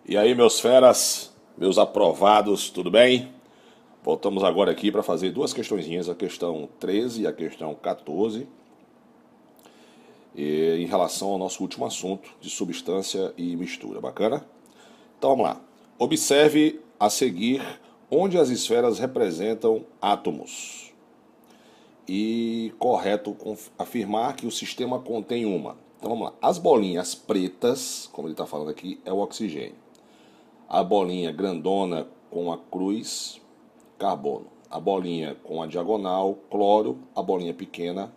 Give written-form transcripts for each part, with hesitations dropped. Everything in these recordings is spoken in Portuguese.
E aí, meus feras, meus aprovados, tudo bem? Voltamos agora aqui para fazer duas questõezinhas, a questão 13 e a questão 14, em relação ao nosso último assunto de substância e mistura. Bacana? Então vamos lá. Observe a seguir onde as esferas representam átomos. E correto afirmar que o sistema contém uma. Então vamos lá. As bolinhas pretas, como ele está falando aqui, é o oxigênio. A bolinha grandona com a cruz, carbono. A bolinha com a diagonal, cloro. A bolinha pequena,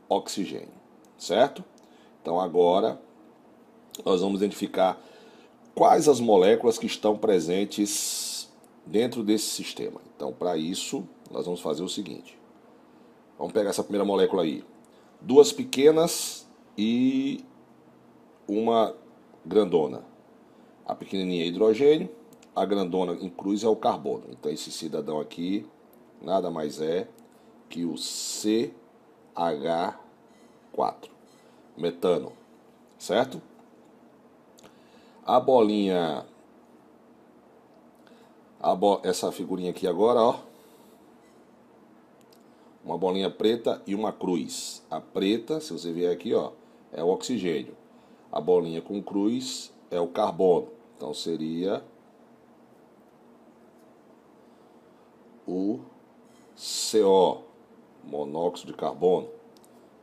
oxigênio. Certo? Então agora nós vamos identificar quais as moléculas que estão presentes dentro desse sistema. Então, para isso, nós vamos fazer o seguinte. Vamos pegar essa primeira molécula aí. Duas pequenas e uma grandona. A pequenininha é hidrogênio, a grandona em cruz é o carbono. Então esse cidadão aqui nada mais é que o CH4, metano, certo? A bolinha, essa figurinha aqui agora, ó, uma bolinha preta e uma cruz. A preta, se você ver aqui, ó, é o oxigênio. A bolinha com cruz é o carbono. Então seria o CO, monóxido de carbono.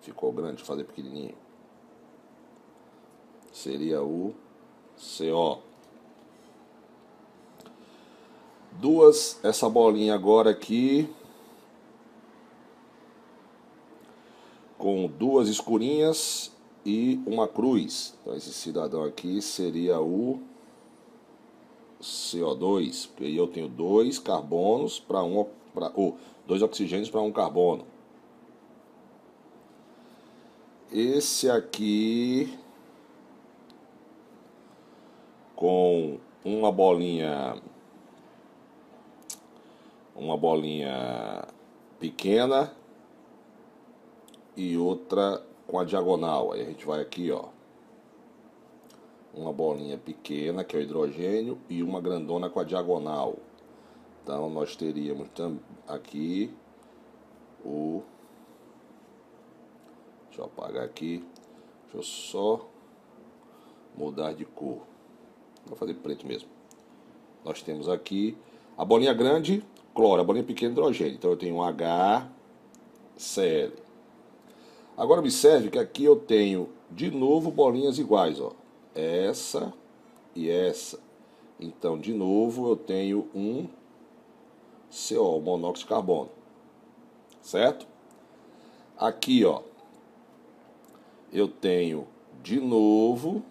Ficou grande, deixa eu fazer pequenininho. Seria o CO. Essa bolinha agora aqui, com duas escurinhas e uma cruz. Então esse cidadão aqui seria o CO2, porque aí eu tenho dois carbonos para dois oxigênios para um carbono. Esse aqui com uma bolinha pequena e outra com a diagonal. Aí a gente vai aqui, ó. Uma bolinha pequena, que é o hidrogênio, e uma grandona com a diagonal. Então nós teríamos aqui o... Deixa eu apagar aqui. Deixa eu só mudar de cor. Vou fazer preto mesmo. Nós temos aqui a bolinha grande, cloro, a bolinha pequena, hidrogênio. Então eu tenho um HCl. Agora observe que aqui eu tenho de novo bolinhas iguais, ó. Essa e essa. Então, de novo, eu tenho um CO, o monóxido de carbono. Certo? Aqui, ó, eu tenho de novo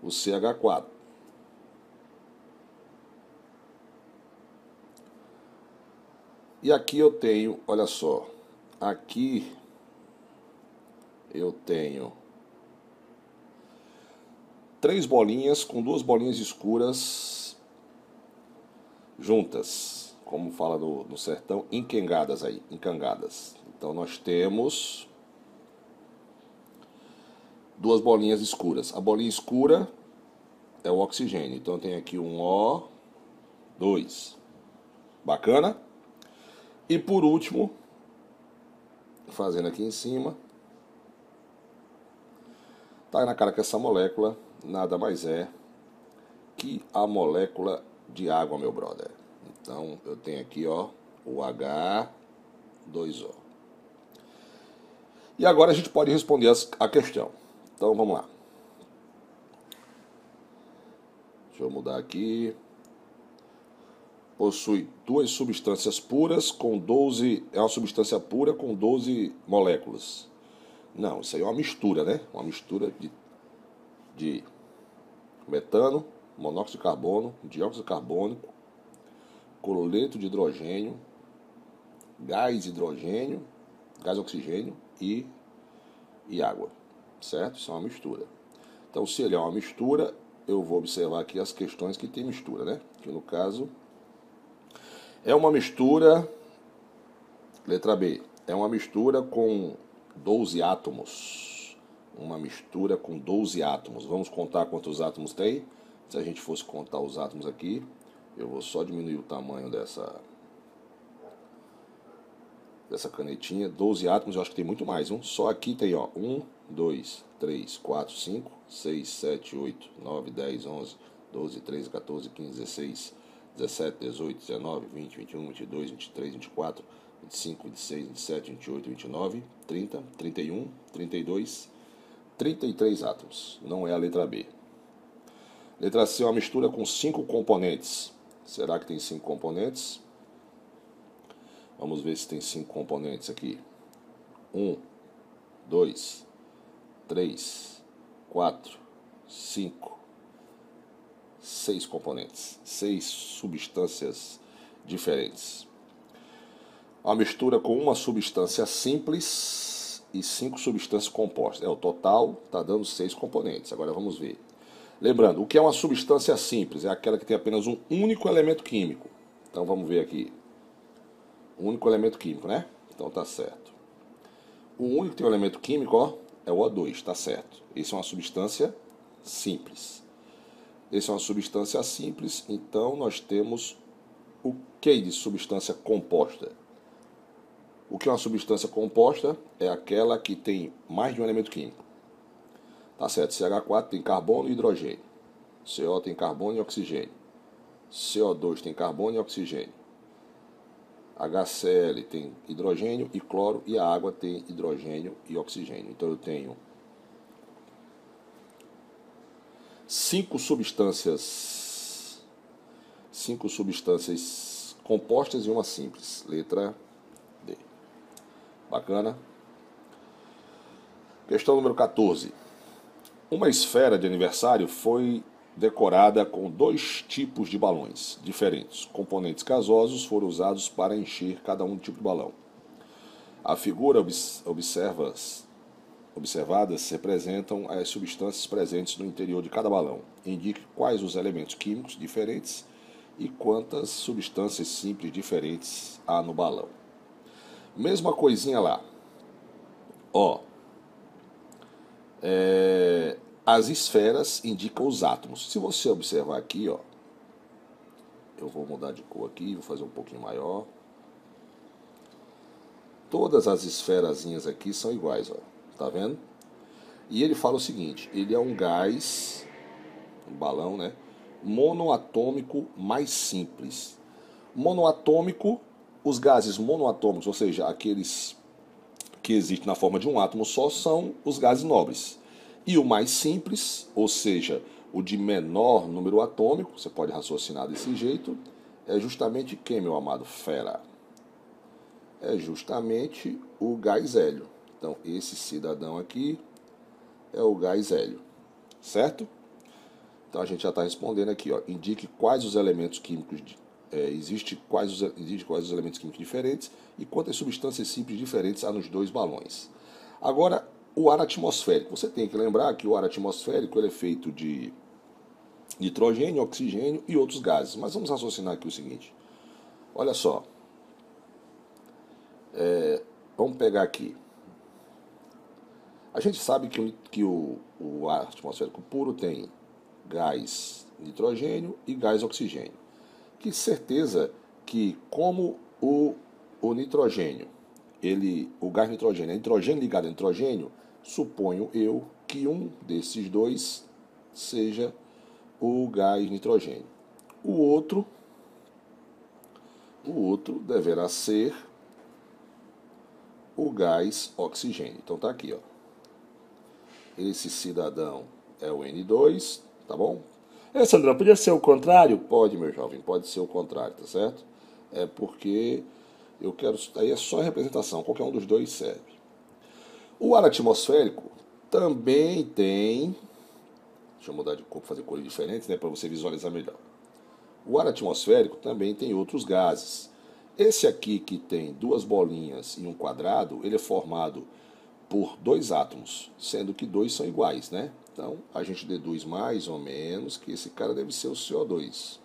o CH4. E aqui eu tenho, olha só, aqui eu tenho três bolinhas com duas bolinhas escuras juntas, como fala no sertão, encangadas aí, encangadas. Então nós temos duas bolinhas escuras. A bolinha escura é o oxigênio. Então tem aqui um O2. Bacana? E por último, fazendo aqui em cima, tá na cara que essa molécula nada mais é que a molécula de água, meu brother. Então eu tenho aqui, ó, o H2O. E agora a gente pode responder a questão. Então vamos lá. Deixa eu mudar aqui. Possui duas substâncias puras com 12... É uma substância pura com 12 moléculas. Não, isso aí é uma mistura, né? Uma mistura de metano, monóxido de carbono, dióxido carbônico, cloreto de hidrogênio, gás hidrogênio, gás oxigênio e água. Certo? Isso é uma mistura. Então, se ele é uma mistura, eu vou observar aqui as questões que tem mistura, né? Que no caso é uma mistura, letra B, é uma mistura com 12 átomos. uma mistura com 12 átomos. Vamos contar quantos átomos tem? Se a gente fosse contar os átomos aqui, eu vou só diminuir o tamanho dessa canetinha. 12 átomos, eu acho que tem muito mais. Só aqui tem, ó, 1, 2, 3, 4, 5, 6, 7, 8, 9, 10, 11, 12, 13, 14, 15, 16, 17, 18, 19, 20, 21, 22, 23, 24, 25, 26, 27, 28, 29, 30, 31, 32, 33 átomos. Não é a letra B. Letra C é uma mistura com 5 componentes. Será que tem 5 componentes? Vamos ver se tem 5 componentes aqui. 1, 2, 3, 4, 5, 6 componentes. 6 substâncias diferentes. Uma mistura com uma substância simples e 5 substâncias compostas. O total está dando 6 componentes. Agora vamos ver. Lembrando, o que é uma substância simples? É aquela que tem apenas um único elemento químico. Então vamos ver aqui. Um único elemento químico, né? Então tá certo. O único que tem um elemento químico, ó, é o O2, tá certo. Esse é uma substância simples. Esse é uma substância simples, então nós temos o que de substância composta? O que é uma substância composta? É aquela que tem mais de um elemento químico. Tá certo, CH4 tem carbono e hidrogênio. CO tem carbono e oxigênio. CO2 tem carbono e oxigênio. HCl tem hidrogênio e cloro, e a água tem hidrogênio e oxigênio. Então eu tenho 5 substâncias compostas e uma simples. Letra D. Bacana? Questão número 14. Uma esfera de aniversário foi decorada com 2 tipos de balões diferentes. Componentes gasosos foram usados para encher cada um tipo de balão. A figura observadas representam as substâncias presentes no interior de cada balão. Indique quais os elementos químicos diferentes e quantas substâncias simples diferentes há no balão. Mesma coisinha lá. Ó. As esferas indicam os átomos. Se você observar aqui, ó, eu vou mudar de cor aqui, vou fazer um pouquinho maior. Todas as esferazinhas aqui são iguais, ó, tá vendo? E ele fala o seguinte: ele é um gás, um balão, né, monoatômico mais simples. Monoatômico, os gases monoatômicos, ou seja, aqueles que existem na forma de um átomo só, são os gases nobres. E o mais simples, ou seja, o de menor número atômico, você pode raciocinar desse jeito, é justamente quem, meu amado fera? É justamente o gás hélio. Então, esse cidadão aqui é o gás hélio, certo? Então, a gente já está respondendo aqui, ó. Indique quais os elementos químicos existe quais os elementos químicos diferentes e quantas substâncias simples diferentes há nos 2 balões. Agora, o ar atmosférico. Você tem que lembrar que o ar atmosférico ele é feito de nitrogênio, oxigênio e outros gases. Mas vamos raciocinar aqui o seguinte. Olha só. Vamos pegar aqui. A gente sabe que o ar atmosférico puro tem gás nitrogênio e gás oxigênio. Que certeza que como o nitrogênio, o gás nitrogênio é nitrogênio ligado a nitrogênio, suponho eu que um desses dois seja o gás nitrogênio. O outro deverá ser o gás oxigênio. Então tá aqui, ó. Esse cidadão é o N2, tá bom? Sandrão, podia ser o contrário? Pode, meu jovem, pode ser o contrário, tá certo? É porque eu quero... Aí é só representação, qualquer um dos dois serve. O ar atmosférico também tem... Deixa eu mudar de cor, fazer cores diferentes, né, para você visualizar melhor. O ar atmosférico também tem outros gases. Esse aqui, que tem 2 bolinhas e um quadrado, ele é formado por 2 átomos, sendo que 2 são iguais, né? Então, a gente deduz mais ou menos que esse cara deve ser o CO2.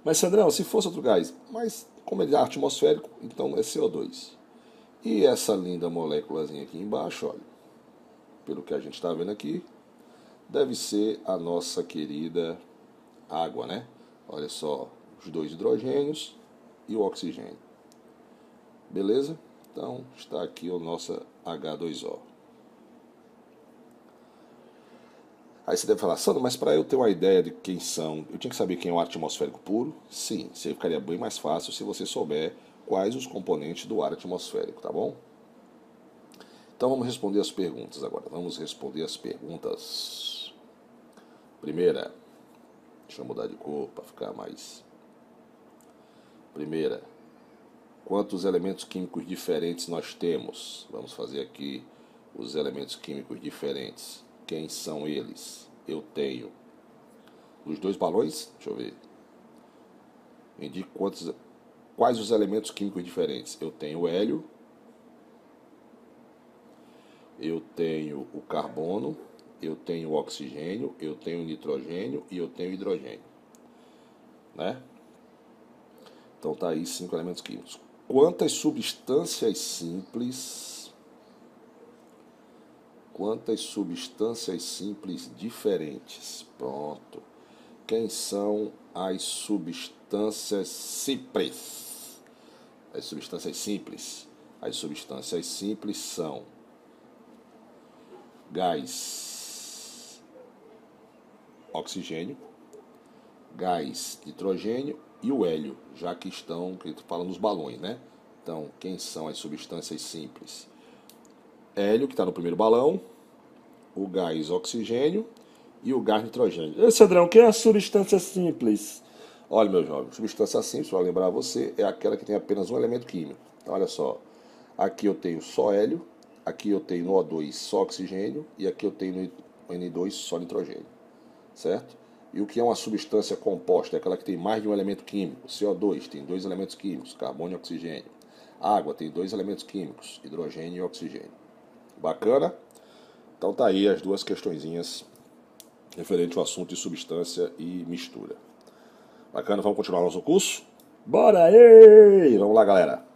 Mas, Sandrão, se fosse outro gás, mas como ele é atmosférico, então é CO2. E essa linda moléculazinha aqui embaixo, olha, pelo que a gente está vendo aqui, deve ser a nossa querida água, né? Olha só, os dois hidrogênios e o oxigênio. Beleza? Então, está aqui o nosso H2O. Aí você deve falar, Sandro, mas para eu ter uma ideia de quem são, eu tinha que saber quem é o ar atmosférico puro? Sim, isso aí ficaria bem mais fácil se você souber quais os componentes do ar atmosférico, tá bom? Então vamos responder as perguntas agora. Vamos responder as perguntas. Primeira, deixa eu mudar de cor para ficar mais... Primeira, quantos elementos químicos diferentes nós temos? Vamos fazer aqui os elementos químicos diferentes. Quem são eles? Eu tenho os dois balões, deixa eu ver. Indique quais os elementos químicos diferentes. Eu tenho o hélio, eu tenho o carbono, eu tenho o oxigênio, eu tenho o nitrogênio e eu tenho o hidrogênio, né? Então tá aí 5 elementos químicos. Quantas substâncias simples diferentes? Pronto. Quem são as substâncias simples? As substâncias simples. As substâncias simples são gás oxigênio, gás nitrogênio e o hélio, já que fala nos balões, né? Então, quem são as substâncias simples? Hélio, que está no primeiro balão, o gás oxigênio e o gás nitrogênio. Ô, Sandrão, o que é a substância simples? Olha, meu jovem, substância simples, para lembrar você, é aquela que tem apenas um elemento químico. Então, olha só, aqui eu tenho só hélio, aqui eu tenho no O2 só oxigênio e aqui eu tenho no N2 só nitrogênio, certo? E o que é uma substância composta? É aquela que tem mais de um elemento químico. CO2 tem 2 elementos químicos, carbono e oxigênio. Água tem 2 elementos químicos, hidrogênio e oxigênio. Bacana? Então tá aí as duas questõezinhas referente ao assunto de substância e mistura. Bacana? Vamos continuar nosso curso? Bora aí! Vamos lá, galera.